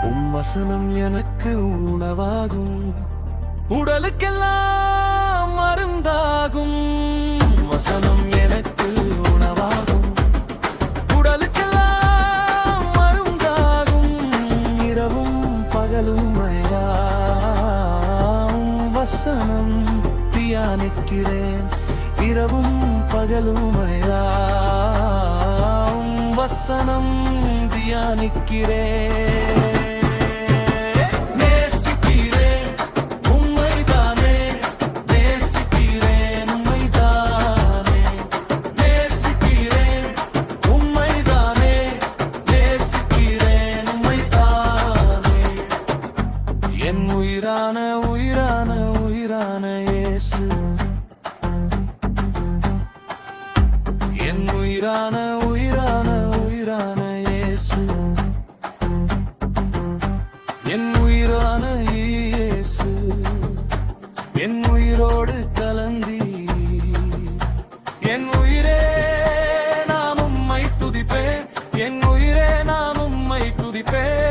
வசனம் எனக்கு உணவாகும், உடலுக்கெல்லாம் மருந்தாகும். வசனம் எனக்கு உணவாகும், உடலுக்கெல்லாம் மருந்தாகும். இரவும் பகலும் வசனம் தியானிக்கிறேன், இரவும் பகலும் வசனம் தியானிக்கிறேன். என் உயிரான உயிரான உயிரான இயேசு, என் உயிரான உயிரான உயிரான இயேசு, என் உயிரான இயேசு, என் உயிரோடு கலந்தி என் உயிரே நான் உம்மை துதிப்பேன், என் உயிரே நான் உம்மை துதிப்பேன்.